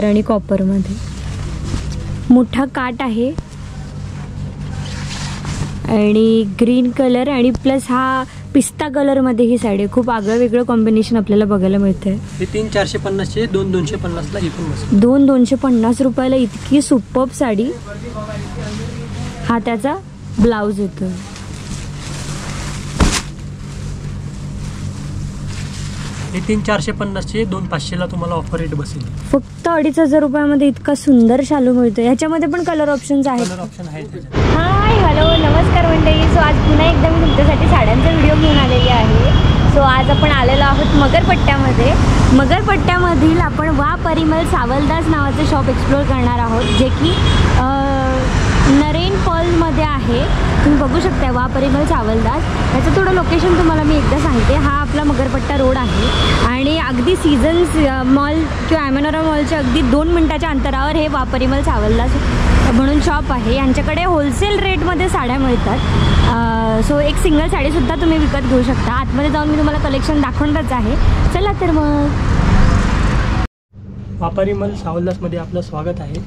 आणि कॉपर मध्ये मोठा काट आहे आणि ग्रीन कलर आणि प्लस हा पिस्ता कलर मध्ये ही साडी. खूप आगळं वेगळं कॉम्बिनेशन आपल्याला बघायला मिळतंय. हे 3,450 चे 2,250 ला ही पण मस्त. 2,250 रुपयाला इतकी सुपर्ब साडी. हा त्याचा ब्लाउज येतो. हे 3,450 चे 2,500 ला तुम्हाला ऑफर रेट बसेल. फक्त 2,500 रुपयामध्ये इतका सुंदर शालू मिळतो. ह्याच्यामध्ये पण कलर ऑप्शन्स आहेत. कलर ऑप्शन आहे त्याच्यात. हाय हॅलो नमस्कार मंडळी. सो आज पुन्हा एकदा मी तुमच्यासाठी साड्यांचा व्हिडिओ घेऊन आलेली आहे. सो आज आपण आलेलो आहोत मगरपट्ट्यामध्ये. मगरपट्ट्यामधील आपण वा परिमल सावलदास नावाचं शॉप एक्सप्लोर करणार आहोत, जे की नरेन पर्लमध्ये आहे. तुम्ही बघू शकता वा परिमल सावलदास. ह्याचं थोडं लोकेशन तुम्हाला मी एकदा सांगते. हा आपला मगरपट्टा रोड आहे आणि अगदी सीझन्स मॉल किंवा ॲमेनोरा मॉलच्या अगदी 2 मिनिटाच्या अंतरावर हे वा परिमल सावलदास म्हणून शॉप आहे. यांच्याकडे होलसेल रेटमध्ये साड्या मिळतात. सो एक सिंगल साडीसुद्धा तुम्ही विकत घेऊ शकता. आतमध्ये जाऊन मी तुम्हाला कलेक्शन दाखवणारच आहे. चला तर मग. वा परिमल सावलदासमध्ये आपलं स्वागत आहे.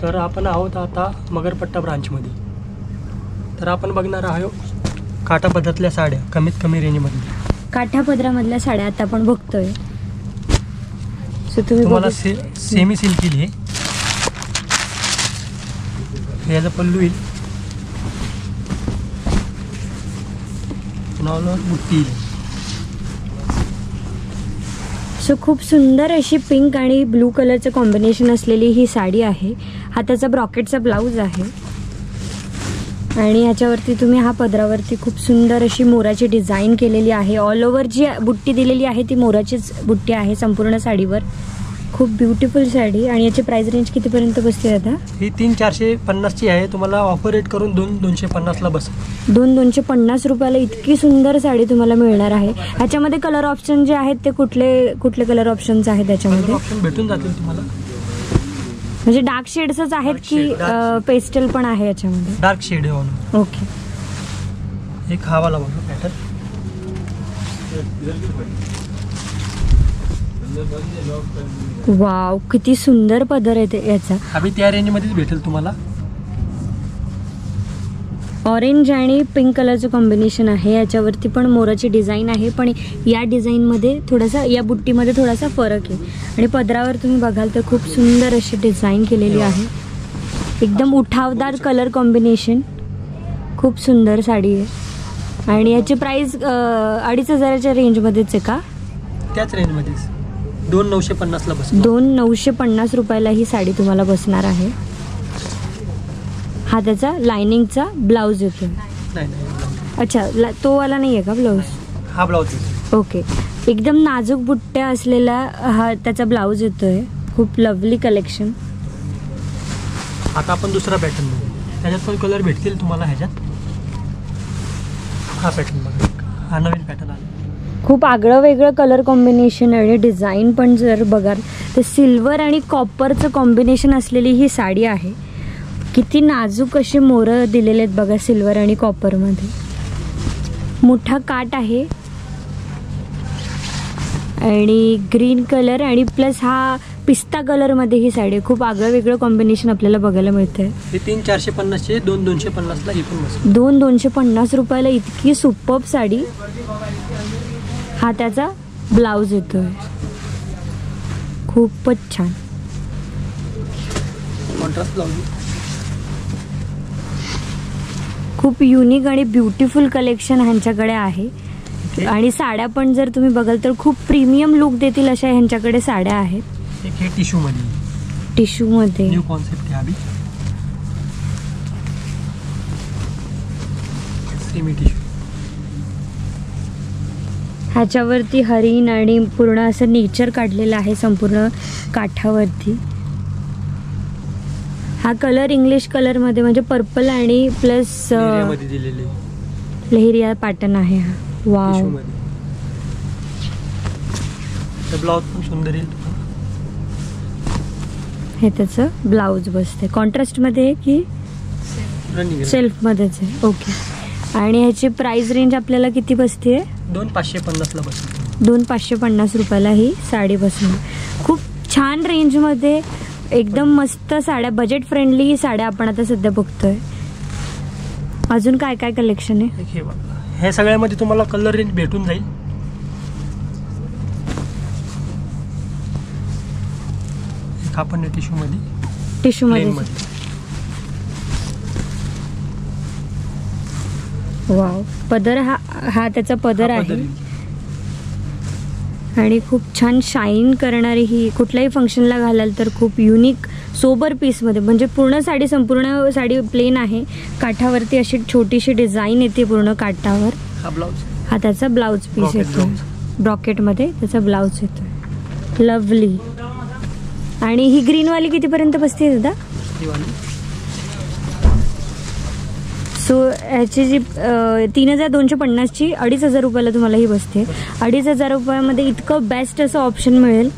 तर आपण आहोत आता मगरपट्टा ब्रांचमध्ये. तर आपण बघणार आहोत काठापदरातल्या साड्या कमीत कमी रेंजमध्ये. काठापदरामधल्या साड्या आता आपण बघतोय. सो तुम्हाला सेमी सिल्क येईल. हे याचा पल्लू येईल. बुट्टी येईल. सो खूप सुंदर अशी पिंक आणि ब्लू कलरचं कॉम्बिनेशन असलेली ही साडी आहे. हा त्याचा ब्रॉकेटचा ब्लाऊज आहे आणि ह्याच्यावरती तुम्ही हा पदरावरती खूप सुंदर अशी मोराची डिझाईन केलेली आहे. ऑल ओव्हर जी बुट्टी दिलेली आहे ती मोराचीच बुट्टी आहे संपूर्ण साडीवर. खूप ब्युटिफुल साडी. आणि याची प्राइस रेंज कितीपर्यंत बसते आता? ही 3,450 ची आहे. तुम्हाला ऑफर रेट करून 2,250 ला बस. 2,250 रुपयाला इतकी सुंदर साडी तुम्हाला मिळणार आहे. ह्याच्यामध्ये कलर ऑप्शन जे आहेत ते कुठले कलर ऑप्शन्स आहेत त्याच्यामध्ये? ऑप्शन भेटून जातील तुम्हाला. म्हणजे डार्क शेड्सच आहेत की पेस्टल पण आहे याच्यामध्ये? डार्क शेड आहे. ओके. एक हा वाला बघा पॅटर्न. वाव किती सुंदर पदर आहे याचा. अभि त्या रेंज मध्येच भेटेल तुम्हाला. ऑरेंज आणि पिंक कलरचं कॉम्बिनेशन आहे. याच्यावरती पण मोराची डिझाईन आहे, पण या डिझाईनमध्ये थोडासा, या बुट्टीमध्ये थोडासा फरक आहे. आणि पदरावर तुम्ही बघाल तर खूप सुंदर अशी डिझाईन केलेली आहे. एकदम उठावदार कलर कॉम्बिनेशन. खूप सुंदर साडी आहे. आणि याची प्राइस 2,500च्या रेंजमध्येच आहे का? त्याच रेंजमध्येच 2,950 ला बसेल. 2,950 रुपयाला ही साडी तुम्हाला बसणार आहे. हा त्याचा लाइनिंगचा ब्लाऊज येतो. अच्छा, तो वाला नाही आहे का ब्लाऊज? हा ब्लाऊज. ओके. एकदम नाजूक बुट्ट्या असलेला हा त्याचा ब्लाऊज येतोय. खूप लवली कलेक्शन. आता आपण दुसरा पॅटर्न बघू. ह्याच्यात पण कलर भेटतील तुम्हाला. ह्याच्यात हा पॅटर्न बघा. हा नवीन पॅटर्न आला. खूप आगळं वेगळं कलर कॉम्बिनेशन आणि डिझाईन पण जर बघाल तर सिल्वर आणि कॉपरचं कॉम्बिनेशन असलेली ही साडी आहे. किती नाजूक असे मोरं दिलेले आहेत बघा सिल्वर आणि कॉपरमध्ये. मोठा काट आहे आणि ग्रीन कलर आणि प्लस हा पिस्ता कलरमध्ये ही साडी. खूप आगळं वेगळं कॉम्बिनेशन आपल्याला बघायला मिळतंय. हे 3,450 चे 2,250 ला ही पण बसेल. 2,250 रुपयाला इतकी सुपर्ब साडी. हा त्याचा ब्लाऊज येतोय. खूपच छान. Contrast blouse. खूप युनिक आणि ब्युटिफुल कलेक्शन ह्यांच्याकडे आहे. आणि साड्या पण जर तुम्ही बघाल तर खूप प्रीमियम लुक देतील अशा ह्यांच्याकडे साड्या आहेत. हे टिश्यू मध्ये. टिश्यू मध्ये न्यू कॉन्सेप्ट आहे. Semi tissue. ह्याच्यावरती हरिण आणि पूर्ण असं नेचर काढलेलं आहे संपूर्ण काठावरती. हा कलर इंग्लिश कलर मध्ये म्हणजे पर्पल आणि प्लस लहेरिया पॅटर्न आहे हा. वाव. ब्लाउज पण सुंदर येईल. हे त्याचं ब्लाऊज बसते. कॉन्ट्रास्ट मध्ये आहे की सेल्फ मध्येच आहे? ओके. आणि ह्याची प्राइस रेंज आपल्याला किती बसते? 2,550 ला बसते. 2,550 रुपयाला ही साडी बसणार. खूप छान रेंजमध्ये एकदम मस्त साड्या, बजेट फ्रेंडली साड्या आपण आता सध्या बघतोय. अजून काय काय कलेक्शन आहे? हे बघा, हे सगळ्यामध्ये तुम्हाला कलर रेंज भेटून जाईल. कापड आहे टिश्यू मध्ये. वाव, पदर हा त्याचा पदर आहे आणि खूप छान शाईन करणारी ही, कुठल्याही फंक्शनला घालाल तर खूप युनिक सोबर पीसमध्ये. म्हणजे पूर्ण साडी, संपूर्ण साडी प्लेन आहे, काठावरती अशी छोटीशी डिझाईन येते पूर्ण काठावर. हा त्याचा ब्लाउज पीस येतो, ब्रॉकेटमध्ये त्याचा ब्लाउज येतो. लवली. आणि ही ग्रीनवाली कितीपर्यंत बसते दादा? सो ह्याची जी 3250ची 2500 रुपयाला तुम्हाला ही बसते. 2500 रुपयामध्ये इतकं बेस्ट असं ऑप्शन मिळेल.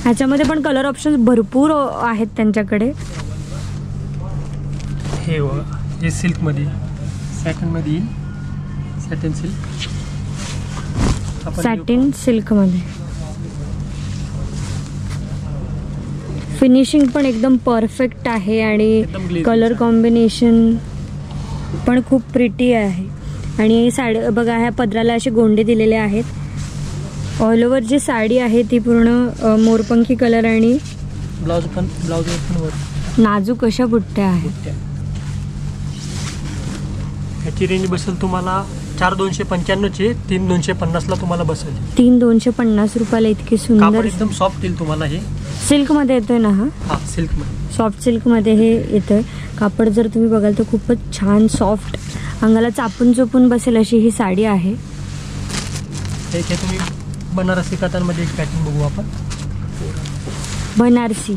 ह्याच्यामध्ये पण कलर ऑप्शन भरपूर आहेत त्यांच्याकडे. हे सिल्कमध्ये, सॅटिनमध्ये येईल. सॅटिन सिल्कमध्ये फिनिशिंग पण एकदम परफेक्ट आहे आणि कलर कॉम्बिनेशन पण खूप प्रिटी आहे. आणि साडी बघा, ह्या पदराला असे गोंडे दिलेले आहेत. ऑल ओव्हर जी साडी आहे ती पूर्ण मोरपंखी कलर आणि ब्लाउज पण नाजूक अशा बुट्ट्या आहेत. ह्याची रेंज बसेल तुम्हाला 4295ची, 3250ला तुम्हाला बसेल. 3250 रुपयाला इतकी सुंदर, एकदम सॉफ्ट येईल तुम्हाला. हे सिल्क मध्ये येतोय ना? हा सिल्क मध्ये, सॉफ्ट सिल्क मध्ये हे येतोय. कापड जर तुम्ही बघाल तर खूपच छान सॉफ्ट, अंगाला चापून चोपून बसेल अशी ही साडी आहे. हे तुम्ही बनारसी कातांमध्ये एक पॅटर्न बघू आपण. बनारसी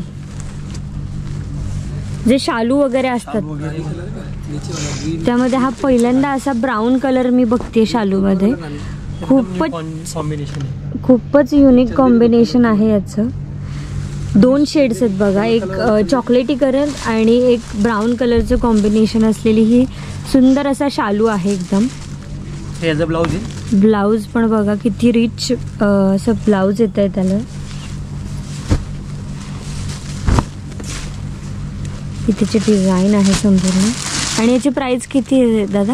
जे शालू वगैरे असतात त्यामध्ये हा पहिल्यांदा असा ब्राऊन कलर मी बघते शालू मध्ये. खूपच युनिक कॉम्बिनेशन आहे याचं. 2 शेड्स आहेत बघा, एक चॉकलेटी कलर आणि एक ब्राऊन कलरचं कॉम्बिनेशन असलेली ही सुंदर असा शालू आहे एकदम. ब्लाऊज पण बघा किती रिच असं ब्लाऊज येत आहे त्याला. ही त्याची डिझाईन आहे संपूर्ण. आणि याची प्राइस किती आहे दादा?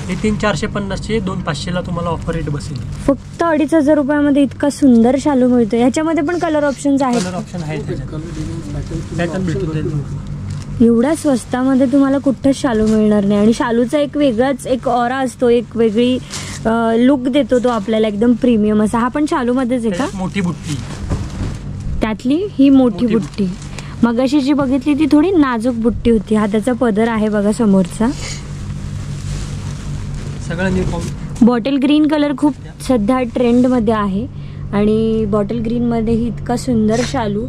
हे 3450चे 2500ला तुम्हाला ऑफर रेट बसेल. फक्त 2500 रुपयामध्ये इतका सुंदर शालू मिळतो. ह्याच्यामध्ये पण कलर ऑप्शन्स आहेत. कलर ऑप्शन आहे, पॅटर्न भेटून जाईल. एवढ्या स्वस्तामध्ये तुम्हाला कुठंच शालू मिळणार नाही. आणि शालूचा एक वेगळाच एक ऑरा असतो, एक वेगळी लुक देतो तो आपल्याला, एकदम प्रीमियम असा. हा पण शालू मध्येच आहे का? मोठी बुट्टी त्यातली ही मोठी बुट्टी. मगाशी जी बघितली ती थोडी नाजूक बुट्टी होती. हा त्याचा पदर आहे बघा समोरचा. बॉटल ग्रीन कलर खूप सध्या ट्रेंड मध्ये आहे. आणि बॉटल ग्रीन मध्ये ही इतका सुंदर शालू,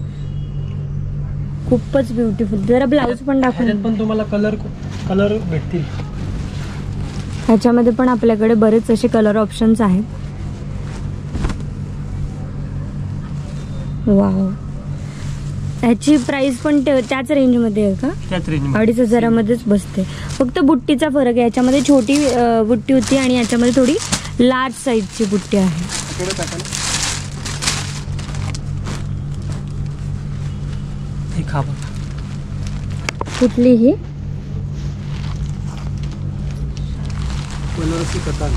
खूपच ब्युटिफुल. जरा ब्लाऊज पण दाखवून. पण तुम्हाला कलर भेटतील. ह्याच्यामध्ये पण आपल्याकडे बरेच असे कलर ऑप्शन्स आहेत. वाव, ह्याची प्राइस पण त्याच रेंजमध्ये आहे का? त्याच रेंज 2500मध्येच बसते. फक्त बुट्टीचा फरक आहे. याच्यामध्ये छोटी बुट्टी होती आणि याच्यामध्ये थोडी लार्ज साईजची बुट्टी आहे. कुठली ही? बनारसी कतान.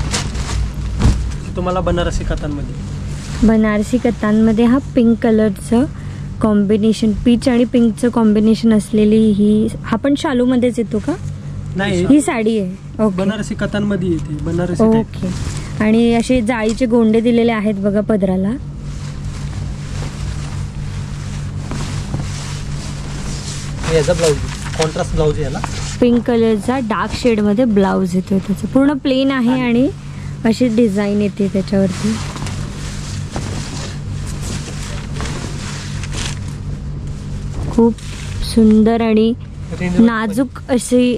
तुम्हाला बनारसी कतांमध्ये, बनारसी कतांमध्ये हा पिंक कलरचं कॉम्बिनेशन, पीच आणि पिंकचं कॉम्बिनेशन असलेली ही, हा पण शालू मध्येच येतो का? नाही, ही साडी आहे. ओके, बनारसी कतांमध्ये येते. बनारसी. ओके. आणि असे जाळीचे गोंडे दिलेले आहेत बघा पदराला. याचा ब्लाऊज कॉन्ट्रास्ट ब्लाऊज याला. पिंक कलरचा डार्क शेड मध्ये ब्लाऊज येतोय. त्याचं पूर्ण प्लेन आहे आणि अशी डिझाईन येते त्याच्यावरती. खूप सुंदर आणि नाजूक अशी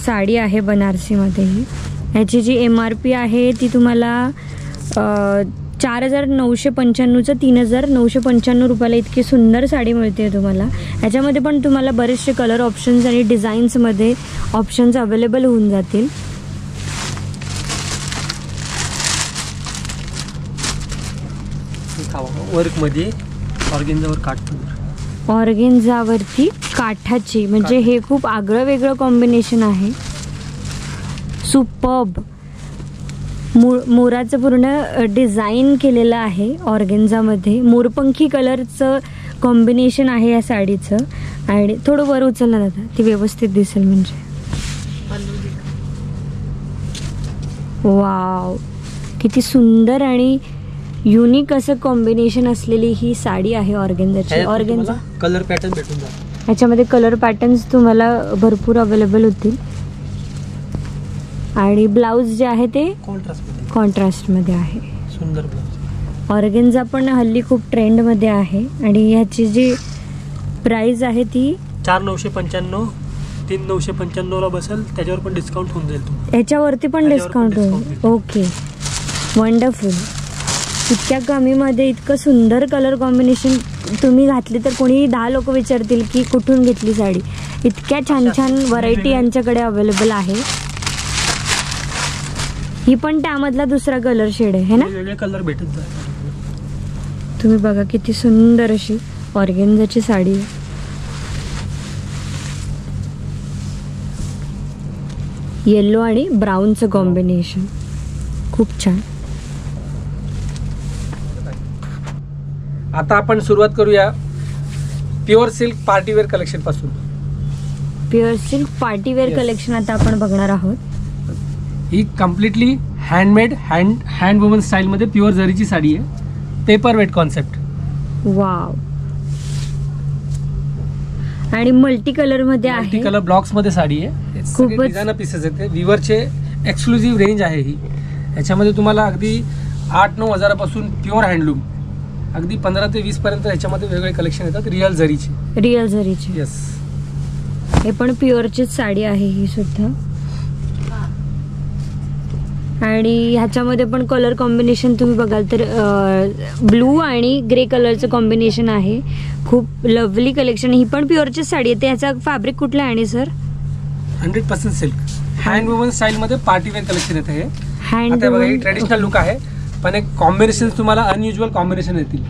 साडी आहे बनारसी मध्ये. ह्याची जी MRP आहे ती तुम्हाला 4,995चं 3,995 रुपयाला इतकी सुंदर साडी मिळते तुम्हाला. याच्यामध्ये पण तुम्हाला बरेचसे कलर ऑप्शन्स आणि डिझाईन्समध्ये ऑप्शन्स अवेलेबल होऊन जातील. वर्कमध्ये ऑर्गेन्झावर काठपदर, ऑर्गेन्झावरती काठाची, म्हणजे हे खूप आगळं वेगळं कॉम्बिनेशन आहे. सुपर्ब. मोराचं पूर्ण डिझाईन केलेलं आहे ऑर्गेन्झामध्ये. मोरपंखी कलरचं कॉम्बिनेशन आहे या साडीचं. आणि थोडं वर उचललं जातं, ती व्यवस्थित दिसेल म्हणजे. वाव, किती सुंदर आणि युनिक असं कॉम्बिनेशन असलेली ही साडी आहे ऑर्गेन्झाची. ऑर्गेन्झा कलर पॅटर्न भेटून जातो. याच्यामध्ये कलर पॅटर्न्स तुम्हाला भरपूर अवेलेबल होतील. आणि ब्लाऊज जे आहे ते कॉन्ट्रास्टमध्ये आहे. सुंदर ब्लाऊज. ऑर्गेन्झा पण हल्ली खूप ट्रेंडमध्ये आहे. आणि ह्याची जी प्राइस आहे ती 4,995, 3,995ला बसेल. त्याच्यावर पण डिस्काउंट होऊन जाईल तुम्हाला. याच्यावरती पण डिस्काउंट होईल. Okay, wonderful. इतक्या कमीमध्ये इतकं सुंदर कलर कॉम्बिनेशन तुम्ही घातली तर कोणी 10 लोक विचारतील की कुठून घेतली साडी. इतक्या छान छान व्हरायटी यांच्याकडे अवेलेबल आहे. ही पण त्यामधला दुसरा कलर शेड आहे ना. वेगळे कलर भेटत जातात. तुम्ही बघा किती सुंदर अशी ऑर्गेन्झाची साडी आहे. येलो आणि ब्राऊनचं कॉम्बिनेशन खूप छान. आता आपण सुरुवात करूया प्युअर सिल्क पार्टीवेअर कलेक्शन पासून. प्युअर सिल्क पार्टीवेअर कलेक्शन आता आपण बघणार आहोत. ही completely handmade hand woman style मध्ये प्युअर जरीची साडी आहे. Paper weight concept. वाव. आणि मल्टी कलर मध्ये आहे. मल्टी कलर ब्लॉक्स मध्ये साडी आहे. खूपच डिझायनर पीसेस आहेत. विवरचे एक्सक्लुझिव्ह रेंज आहे ही. याच्यामध्ये तुम्हाला अगदी 8-9 हजारापासून प्युअर हँडलूम अगदी 15 ते 20 पर्यंत याच्यामध्ये वेगवेगळे कलेक्शन येतात. रिअल जरीची. येस. हे पण प्युअरचीच साडी आहे ही सुद्धा. आणि ह्याच्यामध्ये पण कलर कॉम्बिनेशन तुम्ही बघाल तर ब्लू आणि ग्रे कलरचं कॉम्बिनेशन आहे. खूप लवली कलेक्शन. ही पण प्युअरचीच साडी आहे. ह्याचा फॅब्रिक कुठला आहे आणि sir? 100% silk. Hand woman style मध्ये पार्टीवेअर कलेक्शन येते. हे हँड ट्रेडिशनल लुक आहे पण एक कॉम्बिनेशन तुम्हाला अनयुज्युअल कॉम्बिनेशन येतील.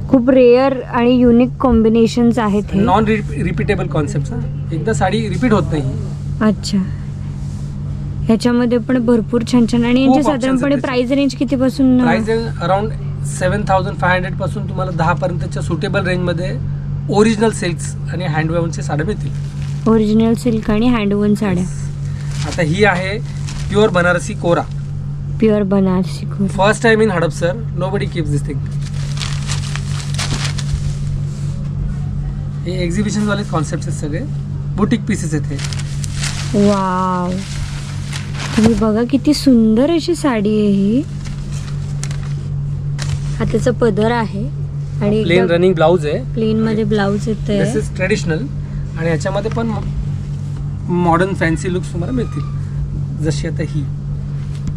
खूप रेअर आणि युनिक कॉम्बिनेशन्स आहेत. हे नॉन रिपीटेबल कॉन्सेप्ट. एकदा साडी रिपीट होत नाही. अच्छा. ह्याच्यामध्ये पण भरपूर छान छान. आणि यांची साधारणपणे प्राइस रेंज किती पासून? प्राइस रेंज अराउंड 7,500 पासून तुम्हाला 10 पर्यंतच्या सुटेबल रेंज मध्ये ओरिजिनल सिल्क्स आणि हँडवूमच्या साड्या मिळतील. ओरिजिनल सिल्क आणि हँडवूम साड्या. आता ही आहे प्युअर बनारसी कोरा. प्युअर बनारसी कोरा. First time in Hadapsar. Nobody keeps this thing. हे एक्झिबिशन वाले कॉन्सेप्ट आहेत सगळे. बुटीक पीसेस आहेत हे. वाव. तुम्ही बघा किती सुंदर अशी साडी आहे ही. हाताचा पदर आहे आणि प्लेन रनिंग ब्लाउज आहे. प्लेन मध्ये ब्लाउज येते. दिस इज ट्रेडिशनल. आणि याच्यामध्ये पण मॉडर्न फॅन्सी लुक्स तुम्हाला मिळतील जशी आता ही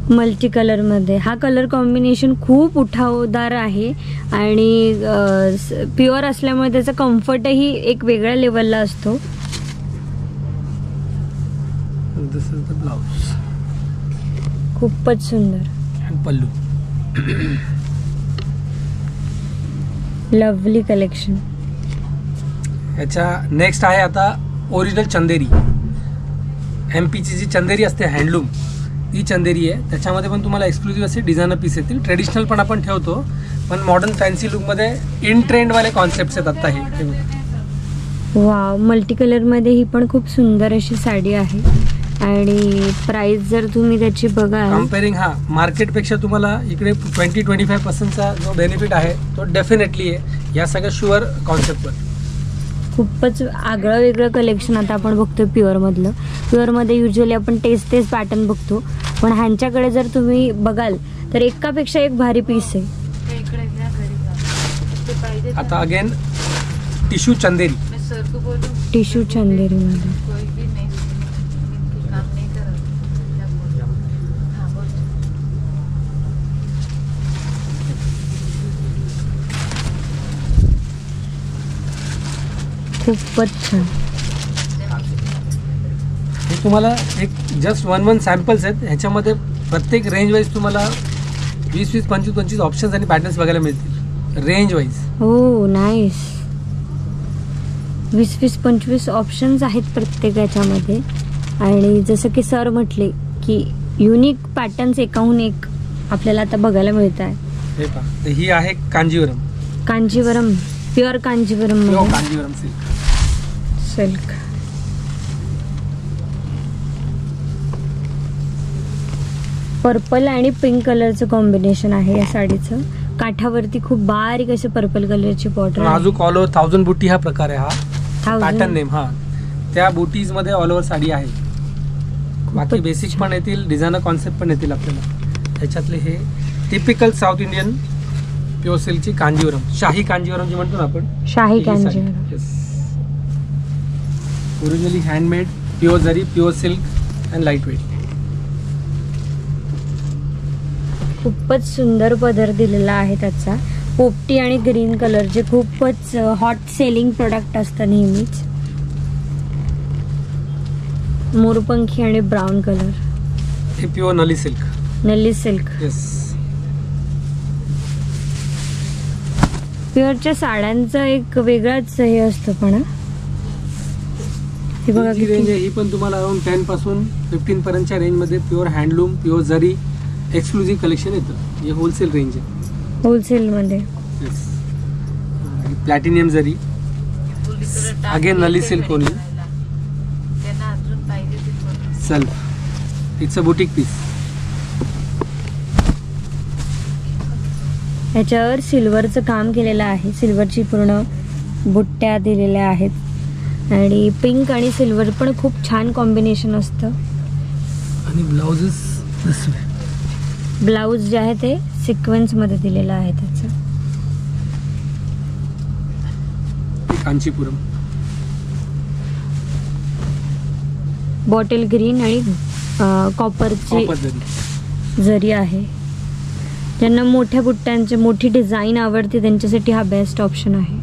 मल्टी कलर मध्ये. हा कलर कॉम्बिनेशन खूप उठावदार आहे आणि प्युअर असल्यामुळे त्याचा कम्फर्टही एक वेगळ्या लेवलला असतो. This is the blouse. खूपच सुंदर. आणि पल्लू. Lovely collection. याच्या नेक्स्ट आहे आता ओरिजिनल चंदेरी. MP ची जी चंदेरी असते हँडलूम ती चंदेरी आहे. त्याच्यामध्ये पण तुम्हाला एक्सक्लुझिव्ह असे डिझायनर पीस येतील. ट्रेडिशनल पण आपण ठेवतो पण मॉडर्न फॅन्सी लुकमध्ये इन ट्रेंडवाले कॉन्सेप्ट आहेत आता हे. वाव. मल्टी कलरमध्ये ही पण खूप सुंदर अशी साडी आहे. आणि प्राइस जर तुम्ही त्याची बघा कम्पेअरिंग मार्केटपेक्षा तुम्हाला इकडे 20-25% जो बेनिफिट आहे तो डेफिनेटली आहे या सगळ्या शुअर कॉन्सेप्टवर. खूपच आगळं वेगळं कलेक्शन आता आपण बघतोय प्युअरमधलं. प्युअरमध्ये युजली आपण तेच पॅटर्न बघतो पण ह्यांच्याकडे जर तुम्ही बघाल तर एकापेक्षा एक भारी पीस आहे. आता अगेन टिश्यू चंदेरी. टिश्यू चंदेरीमध्ये खूपच छान. हे तुम्हाला एक जस्ट वन सॅम्पल्स आहेत. ह्याच्यामध्ये प्रत्येक रेंज वाईज तुम्हाला 20, 25 ऑप्शन्स आणि पॅटर्न्स बघायला मिळतील रेंज वाईज. हो नाईस. 20-25 ऑप्शन्स आहेत प्रत्येक याच्यामध्ये. आणि जसं की सर म्हटले की युनिक पॅटर्न्स एकाहून एक आपल्याला आता बघायला मिळत आहे. हे पहा, तर ही आहे कांजीवरम. कांजीवरम, प्युअर कांजीवरम मध्ये कांजीवरम सिल्क. पर्पल आणि पिंक कलरचं कॉम्बिनेशन आहे या साडीचं. काठावरती खूप बारीक असे पर्पल कलरची बॉर्डर. नाजूक ऑल ओव्हर 1000 बुटी हा प्रकार आहे. हा पॅटर्न नेम. हा त्या बुटीज मध्ये ऑल ओव्हर साडी आहे. बाकी बेसिक पण येतील, डिझायनर कॉन्सेप्ट पण येतील आपल्याला. त्याच्यातले हे टिपिकल साऊथ इंडियन प्युअर सिल्कची कांजीवरम, शाही कांजीवरम जी म्हणतो ना आपण. शाही Kanjeevaram. Originally handmade, pure zari, pure silk and light weight. खूपच सुंदर पदर दिलेला आहे त्याचा. पोपटी आणि ग्रीन कलर जे खूपच हॉट सेलिंग प्रोडक्ट असतं नेहमीच. मोरपंखी आणि ब्राऊन कलर. हे प्युअर नली सिल्क. नल्ली सिल्क. येस. प्युअरच्या साड्यांचं एक वेगळाच हे असतं पण. हे बघा ही रेंज आहे. ही पण तुम्हाला अराउंड 10 पासून 15 पर्यंतच्या रेंज मध्ये pure handloom, pure zari exclusive collection येतं. हे होलसेल रेंज आहे. होलसेल मध्ये. Yes. Platinum zari, again Nalli silk only. Self. It's a boutique piece. ह्याच्यावर सिल्वरचं काम केलेलं आहे. सिल्वरची पूर्ण बुट्ट्या दिलेल्या आहेत. आणि पिंक आणि सिल्वर पण खूप छान कॉम्बिनेशन असतं. आणि ब्लाउजेस ब्लाऊज जे आहे ते सिक्वेन्स मध्ये दिलेलं आहे त्याचं. कांचीपुरम. बॉटल ग्रीन आणि कॉपरची जरी आहे. ज्यांना मोठ्या बुट्ट्यांची मोठी डिझाईन आवडते त्यांच्यासाठी हा बेस्ट ऑप्शन आहे.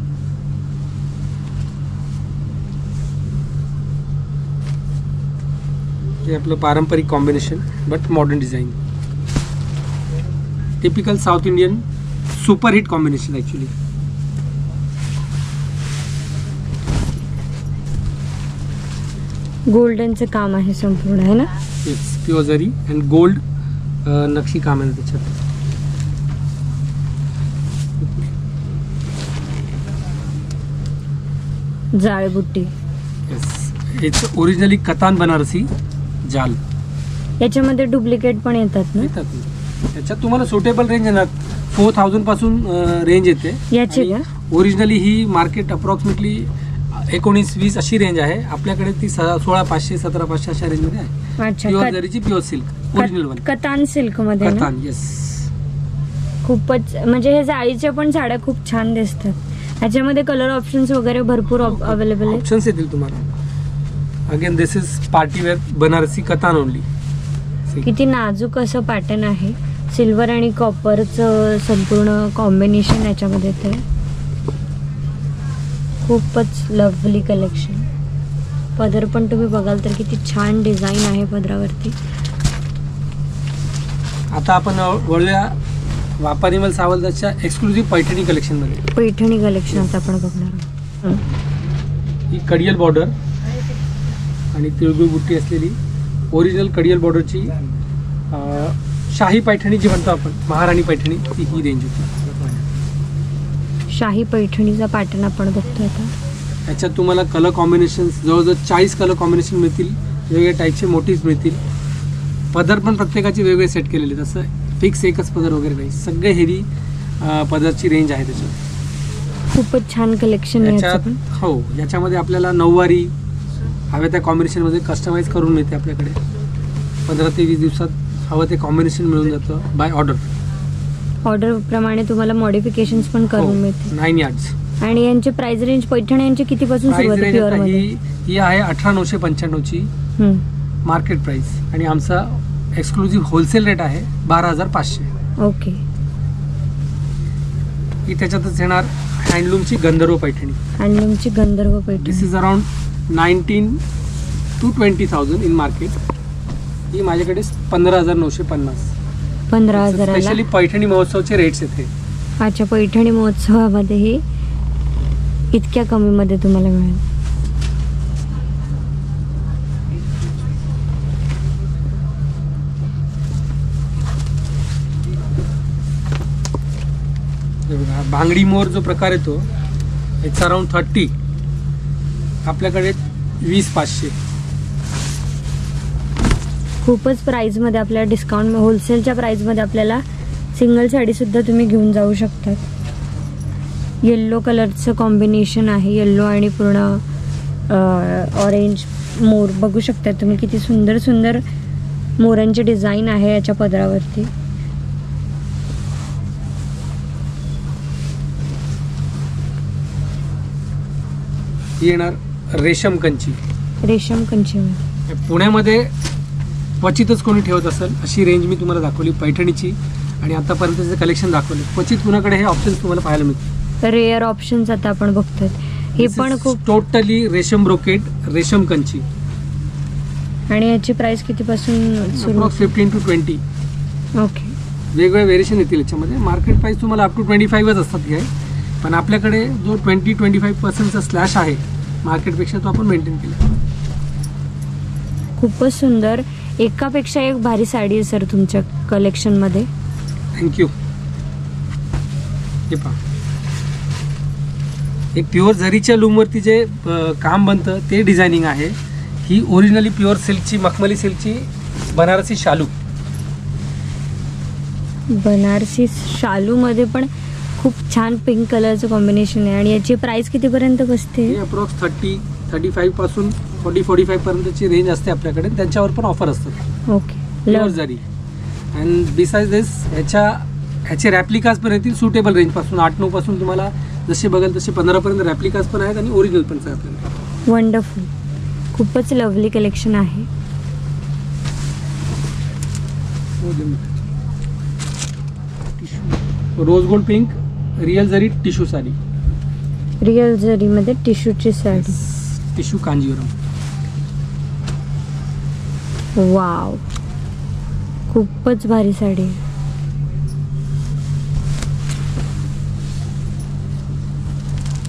हे आपलं पारंपरिक combination but modern design. Typical South Indian super hit combination actually. गोल्डनचं काम आहे संपूर्ण आहे ना. Yes. Pure zari and gold नक्षी काम आहे त्याच्यात. जाळबुट्टी. Yes. It's originally katan Banarasi जाल. याच्यामध्ये डुप्लिकेट पण येतात ना. त्याच्यात तुम्हाला सुटेबल रेंज येणार. 4000 पासून रेंज येते याची का. ओरिजिनली ही मार्केट अप्रॉक्सिमेटली 19-20 अशी रेंज आहे. आपल्याकडे ती 16,500 17,500 अशा रेंज मध्ये आहे. अच्छा. प्युअर जरीची pure silk original one. Katan silk मध्ये. कतान. येस. खूपच म्हणजे हे जाळीच्या पण साड्या खूप छान दिसतात. ह्याच्यामध्ये कलर ऑप्शन्स वगैरे भरपूर अवेलेबल आहेत. ऑप्शन्स येतील तुम्हाला. Again this is party wear Banarasi katan only. किती नाजूक असं पॅटर्न आहे. सिल्वर आणि कॉपरचं संपूर्ण कॉम्बिनेशन याच्यामध्ये ते खूपच लवली कलेक्शन. पदर पण तुम्ही बघाल तर किती छान डिझाईन आहे पदरावरती. आता आपण वळूया वापरिमल सावलदासच्या एक्सक्लुझिव्ह पैठणी कलेक्शन मध्ये. पैठणी कलेक्शन आता आपण बघणार आहोत. ही कडियल बॉर्डर आणि तिळगुळ बुट्टी असलेली ओरिजिनल कडियल बॉर्डरची शाही पैठणी जी म्हणतो आपण, महाराणी पैठणी, ती ही रेंज होती. शाही पैठणीचा पॅटर्न आपण बघतोय आता. याच्यात तुम्हाला कलर कॉम्बिनेशन जवळजवळ 40 कलर कॉम्बिनेशन मिळतील. वेगवेगळ्या टाईपचे मोटिव्स मिळतील. पदर पण प्रत्येकाचे वेगवेगळे सेट केलेले. तसं फिक्स एकच पदर वगैरे नाही. सगळे हेवी पदरची रेंज आहे त्याच्यात. खूपच छान कलेक्शन याच्यात. हो. याच्यामध्ये आपल्याला नऊवारी हव्या त्या कॉम्बिनेशनमध्ये कस्टमाइज करून मिळते आपल्याकडे. 15 ते 20 दिवसात हवं ते कॉम्बिनेशन मिळून जातं बाय ऑर्डर. ऑर्डर प्रमाणे तुम्हाला मॉडिफिकेशन्स पण करून मिळते. 9 यार्ड्स. आणि यांची प्राइस रेंज पैठणी यांची कितीपासून सुरुवात आहे प्युअर मध्ये. ही आहे 18,995 ची मार्केट प्राइस. आणि आमचा एक्सक्लुझिव्ह होलसेल रेट आहे 12,500. ओके. ही त्याच्यातच येणार हँडलूमची गंधर्व पैठणी. हँडलूमची Gandharva this Paithani. Is around 19 to 20,000 in market. ही माझ्याकडे 15,950. 15,000ला. स्पेशली पैठणी महोत्सवचे रेट्स आहेत हे. अच्छा, पैठणी महोत्सवामध्ये ही इतक्या कमीमध्ये तुम्हाला मिळेल. हे बघा, भांगडी मोर जो प्रकार येतो इट्स अराउंड 30. आपल्याकडे 20,500. खूपच प्राईजमध्ये आपल्याला डिस्काउंट, होलसेलच्या प्राईजमध्ये आपल्याला सिंगल साडीसुद्धा तुम्ही घेऊन जाऊ शकतात. येल्लो कलरचं कॉम्बिनेशन आहे, येल्लो आणि पूर्ण ऑरेंज मोर बघू शकता तुम्ही. किती सुंदर सुंदर मोरांचे डिझाईन आहे याच्या पदरावरती. ही येणार रेशम कंची. रेशम कंचीमध्ये पुण्यामध्ये क्वचितच कोणी ठेवत असेल अशी रेंज मी तुम्हाला दाखवली पैठणीची, आणि आतापर्यंतचे कलेक्शन दाखवले. क्वचित कुणाकडे हे ऑप्शन्स तुम्हाला पाहायला मिळतील. रेअर ऑप्शन्स आता आपण बघतोय. ही पण खूप टोटली रेशम ब्रोकेट, रेशम कंची. आणि याची प्राइस कितीपासून सुरू? 15 to 20. ओके. वेगवेगळे व्हेरिएशन येतील याच्यामध्ये. मार्केट प्राइस तुम्हाला अप टू 25च असतात हे, पण आपल्याकडे जो 20-25% स्लॅश आहे मार्केटपेक्षा तो आपण मेंटेन केला. खूपच सुंदर, एकापेक्षा एक भारी साडी आहे सर तुमच्या कलेक्शनमध्ये. थँक्यू. हे पहा, एक प्युअर जरीच्या लूमवरती जे काम बनतं ते डिझायनिंग आहे. ही ओरिजिनली प्युअर सिल्कची, मखमली सिल्कची बनारसी शालू. बनारसी शालूमध्ये पण खूप छान पिंक कलरचं कॉम्बिनेशन आहे. आणि याची प्राइस कितीपर्यंत बसते? ही अप्रॉक्स 30-35 पासून 40-45 पर्यंतची रेंज असते आपल्याकडे. त्यांच्यावर पण ऑफर असतात. Okay. Pure zari. And beside दिस ह्याचे रॅप्लिकाज पण येतील सुटेबल रेंजपासून. 8-9 पासून तुम्हाला जसे बघाल तसे 15 पर्यंत रॅप्लिकाज पण आहेत आणि ओरिजिनल पण आहे आपल्याकडे. वंडरफुल. खूपच लवली कलेक्शन आहे. Rose gold pink real zari tissue sari. Real जरीमध्ये टिश्यूची साडी. टिश्यू कांजीवरम. वाव, खूपच भारी साडी आहे.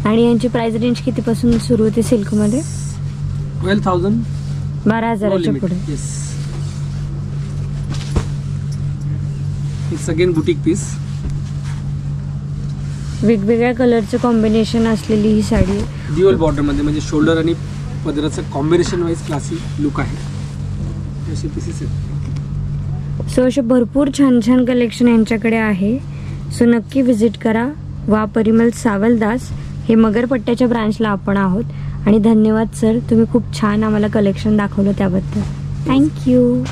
आणि यांची प्राइस रेंज कितीपासून सुरू होते सिल्कमध्ये? 12,000. 12,000च्या पुढे. Yes. It's again boutique piece. वेगवेगळ्या कलरचं कॉम्बिनेशन असलेली ही साडी आहे. ड्युअल बॉर्डरमध्ये, म्हणजे शोल्डर आणि पदराचं कॉम्बिनेशन वाईज क्लासी लुक आहे. असे पीसेस आहेत. सो असे भरपूर छान छान कलेक्शन यांच्याकडे आहे. सो नक्की व्हिजिट करा. वा परिमल सावलदास हे मगरपट्ट्याच्या ब्रांचला आपण आहोत. आणि धन्यवाद सर, तुम्ही खूप छान आम्हाला कलेक्शन दाखवलं त्याबद्दल. थँक्यू.